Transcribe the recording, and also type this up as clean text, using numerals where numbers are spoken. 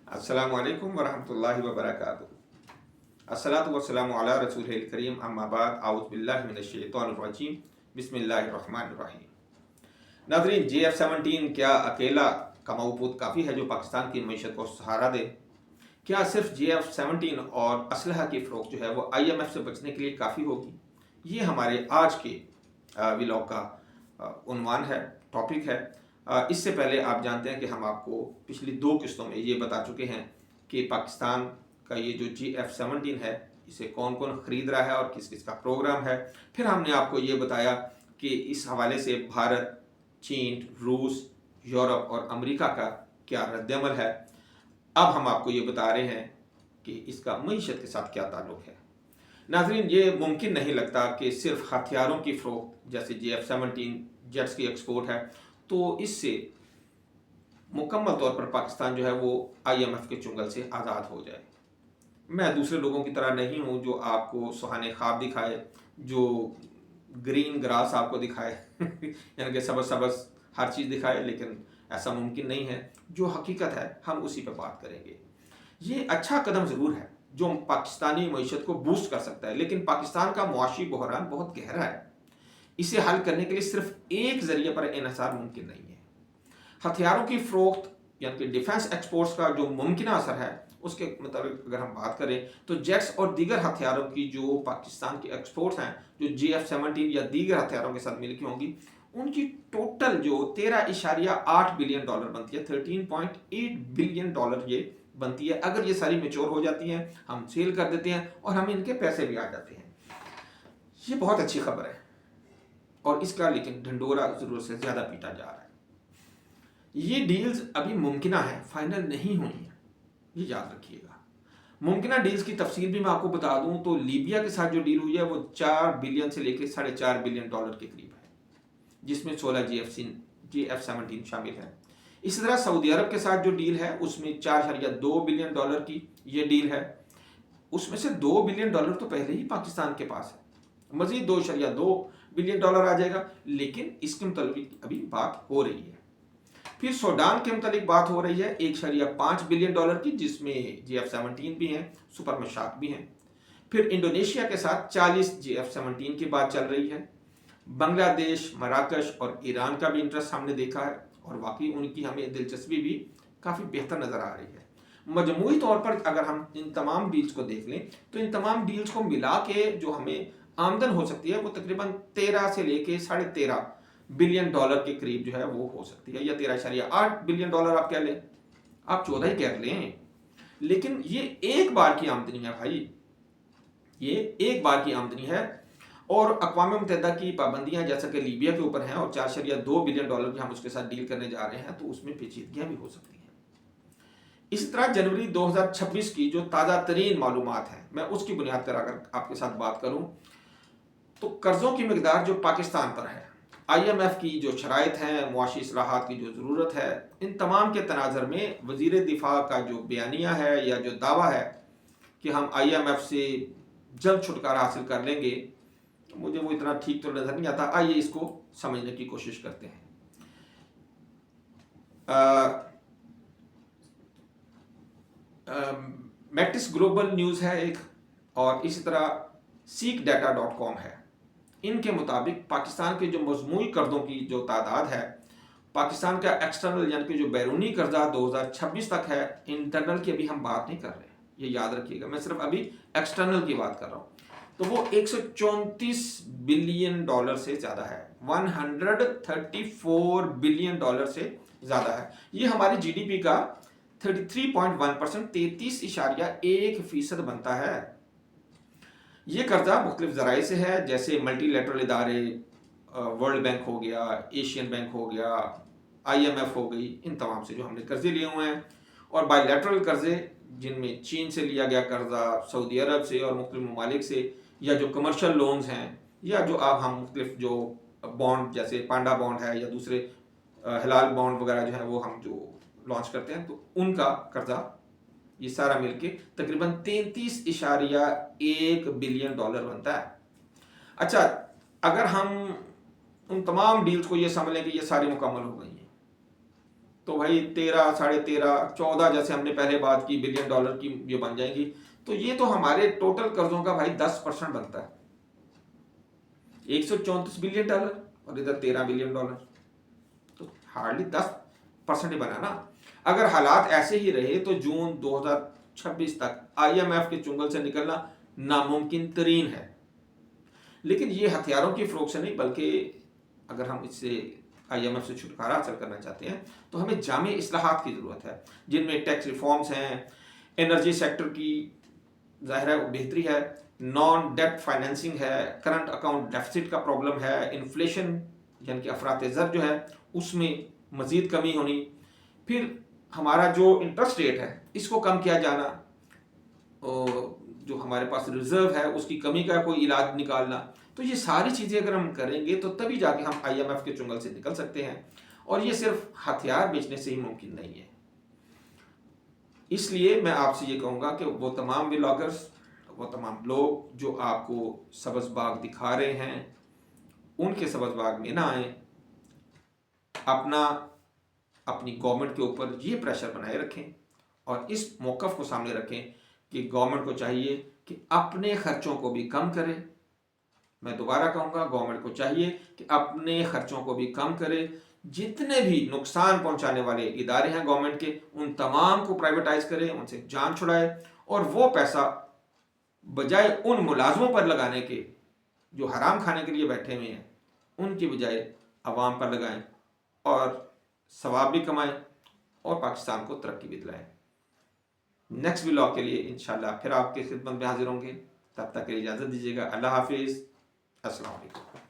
अस्सलामु अलैकुम वरहमतुल्लाहि वबरकातुहू। अस्सलातु वस्सलामु अला रसूलिल करीम अम्मा बाद आऊज़ु बिल्लाहि मिनश शैतानिर रजीम बिस्मिल्लाहिर रहमानिर रहीम। नाज़रीन, JF-17 क्या अकेला कमाऊपूत काफ़ी है जो पाकिस्तान की मईशत को सहारा दे? क्या सिर्फ JF-17 और असलहा की फ़रोख्त जो है वो IMF से बचने के लिए काफ़ी होगी? ये हमारे आज के व्लॉग का उन्वान है, टॉपिक है। इससे पहले आप जानते हैं कि हम आपको पिछली 2 किस्तों में ये बता चुके हैं कि पाकिस्तान का ये जो JF-17 है इसे कौन कौन ख़रीद रहा है और किस किस का प्रोग्राम है। फिर हमने आपको ये बताया कि इस हवाले से भारत, चीन, रूस, यूरोप और अमेरिका का क्या रद्दअमल है। अब हम आपको ये बता रहे हैं कि इसका मईशत के साथ क्या ताल्लुक़ है। नाज़रीन, ये मुमकिन नहीं लगता कि सिर्फ हथियारों की फ़रोख्त जैसे JF-17 जेट्स की एक्सपोर्ट है तो इससे मुकम्मल तौर पर पाकिस्तान जो है वो IMF के चुंगल से आज़ाद हो जाए। मैं दूसरे लोगों की तरह नहीं हूँ जो आपको सुहाने ख्वाब दिखाए, जो ग्रीन ग्रास आपको दिखाए यानी कि सबस सबस हर चीज़ दिखाए, लेकिन ऐसा मुमकिन नहीं है। जो हकीकत है हम उसी पर बात करेंगे। ये अच्छा कदम ज़रूर है जो पाकिस्तानी मईशत को बूस्ट कर सकता है, लेकिन पाकिस्तान का मुआशी बहरान बहुत गहरा है। इसे हल करने के लिए सिर्फ एक ज़रिए पर इन्हिसार मुमकिन नहीं है। हथियारों की फ़रोख्त यानी कि डिफेंस एक्सपोर्ट्स का जो मुमकिन असर है उसके मतलब अगर हम बात करें तो जेट्स और दीगर हथियारों की जो पाकिस्तान की एक्सपोर्ट्स हैं जो JF-17 या दीगर हथियारों के साथ मिलकर होंगी, उनकी टोटल जो $13.8 बिलियन बनती है, $13.8 बिलियन ये बनती है। अगर ये सारी मेच्योर हो जाती हैं, हम सेल कर देते हैं और हमें इनके पैसे भी आ जाते हैं। ये बहुत अच्छी खबर है और इसका लेकिन ढंडोरा ज़रूरत से ज़्यादा पीटा जा रहा है। ये डील्स अभी मुमकिना है, फाइनल नहीं हुई है, ये याद रखिएगा। मुमकिना डील्स की तफसील भी मैं आपको बता दूं तो लीबिया के साथ जो डील हुई है वो 4 बिलियन से लेकर $4.5 बिलियन के करीब है, जिसमें 16 JF-17 शामिल है। इसी तरह सऊदी अरब के साथ जो डील है उसमें $4.2 बिलियन की ये डील है। उसमें से $2 बिलियन तो पहले ही पाकिस्तान के पास है, मजीद $2.2 बिलियन आ जाएगा, लेकिन इसके मुताबिक अभी बात हो रही है। फिर सूडान के मुतालिक बात हो रही है $1.5 बिलियन की, जिसमें JF-17 भी हैं, सुपर मशाक भी हैं। फिर इंडोनेशिया के साथ 40 JF-17 की बात चल रही है। बांग्लादेश, मराकश और ईरान का भी इंटरेस्ट हमने देखा है और वाकई उनकी हमें दिलचस्पी भी काफ़ी बेहतर नज़र आ रही है। मजमूई तौर पर अगर हम इन तमाम डील्स को देख लें तो इन तमाम डील्स को मिला के जो हमें आमदन हो सकती है वो तकरीबन 13 से लेके $13.5 बिलियन के करीब जो है वो हो सकती है, या $13.8 बिलियन आप कह लें, आप 14 ही कह लें, लेकिन ये एक बार की आमदनी है भाई, ये एक बार की आमदनी है। और अक़वाम मुत्तहिदा की पाबंदियां जैसा कि लीबिया के ऊपर हैं और $4.2 बिलियन की हम उसके साथ डील करने जा रहे हैं, तो उसमें पेचीदगियां भी हो सकती हैं। इसी तरह जनवरी 2026 की जो ताज़ा तरीन मालूमात हैं, मैं उसकी बुनियाद पर अगर आपके साथ बात करूं तो कर्ज़ों की मकदार जो पाकिस्तान पर है, IMF की जो शराइत हैं, मुआशी इस्लाहात की जो ज़रूरत है, इन तमाम के तनाज़र में वज़ीर दिफा का जो बयानिया है या जो दावा है कि हम IMF से जल्द छुटकारा हासिल कर लेंगे, तो मुझे वो इतना ठीक तो नज़र नहीं आता। आइए इसको समझने की कोशिश करते हैं। मैटिस ग्लोबल न्यूज़ है एक, और इसी तरह seekdata.com है। इनके मुताबिक पाकिस्तान के जो मजमूई कर्ज़ों की जो तादाद है, पाकिस्तान का एक्सटर्नल यानी कि जो बैरूनी कर्जा 2026 तक है, इंटरनल की अभी हम बात नहीं कर रहे हैं, ये याद रखिएगा, मैं सिर्फ अभी एक्सटर्नल की बात कर रहा हूँ, तो वो $134 बिलियन से ज़्यादा है, $134 बिलियन से ज़्यादा है। ये हमारी GDP का 33.1%, 33.1% बनता है। ये कर्जा मुख्तलिफ ज़राए से है, जैसे मल्टीलेटरल इदारे, वर्ल्ड बैंक हो गया, एशियन बैंक हो गया, IMF हो गई, इन तमाम से जो हमने कर्जे लिए हुए हैं, और बायलैटरल कर्जे जिनमें चीन से लिया गया कर्जा, सऊदी अरब से और मुख्तलिफ ममालिक से, या जो कमर्शियल लोन्स हैं, या जो अब हम मुख्तलिफ जो बॉन्ड जैसे पांडा बॉन्ड है या दूसरे हिलाल बॉन्ड वगैरह जो है वो हम जो लॉन्च करते हैं, तो उनका कर्जा ये सारा मिलके तकरीबन $33.1 बिलियन बनता है। अच्छा, अगर हम उन तमाम डील्स को ये समझ लें कि ये सारी मुकम्मल हो गई हैं, तो भाई 13, 13.5, 14 जैसे हमने पहले बात की बिलियन डॉलर की ये बन जाएंगी। तो ये तो हमारे टोटल कर्जों का भाई 10% बनता है। 134 बिलियन डॉलर और इधर 13 बिलियन डॉलर, तो हार्डली 10% ही बना ना। अगर हालात ऐसे ही रहे तो जून 2026 तक IMF के चुंगल से निकलना नामुमकिन तरीन है। लेकिन ये हथियारों की फरोख्त से नहीं, बल्कि अगर हम इससे IMF से छुटकारा हासिल करना चाहते हैं तो हमें जामे इस्लाहात की ज़रूरत है, जिनमें टैक्स रिफॉर्म्स हैं, एनर्जी सेक्टर की ज़ाहिर है बेहतरी है, नॉन डेट फाइनेंसिंग है, करंट अकाउंट डेफिसिट का प्रॉब्लम है, इन्फ्लेशन यानी कि अफरात ज़र जो है उसमें मज़ीद कमी होनी, फिर हमारा जो इंटरेस्ट रेट है इसको कम किया जाना, और जो हमारे पास रिजर्व है उसकी कमी का कोई इलाज निकालना। तो ये सारी चीज़ें अगर हम करेंगे तो तभी जाके हम IMF के चुंगल से निकल सकते हैं, और ये सिर्फ हथियार बेचने से ही मुमकिन नहीं है। इसलिए मैं आपसे ये कहूँगा कि वो तमाम व्लॉगर्स, वो तमाम लोग जो आपको सब्ज़ बाग दिखा रहे हैं, उनके सब्ज़ बाग में ना आए। अपनी गवर्नमेंट के ऊपर ये प्रेशर बनाए रखें और इस मौक़िफ़ को सामने रखें कि गवर्नमेंट को चाहिए कि अपने ख़र्चों को भी कम करे। मैं दोबारा कहूँगा, गवर्नमेंट को चाहिए कि अपने ख़र्चों को भी कम करे। जितने भी नुकसान पहुँचाने वाले इदारे हैं गवर्नमेंट के, उन तमाम को प्राइवेटाइज़ करे, उनसे जान छुड़ाए, और वो पैसा बजाय उन मुलाजमों पर लगाने के जो हराम खाने के लिए बैठे हुए हैं, उनकी बजाय अवाम पर लगाएं और सवाब भी कमाएं और पाकिस्तान को तरक्की भी दिलाएं। नेक्स्ट व्लॉग के लिए इंशाल्लाह फिर आपके खिदमत में हाजिर होंगे। तब तक के लिए इजाज़त दीजिएगा। अल्लाह हाफिज़। अस्सलाम वालेकुम।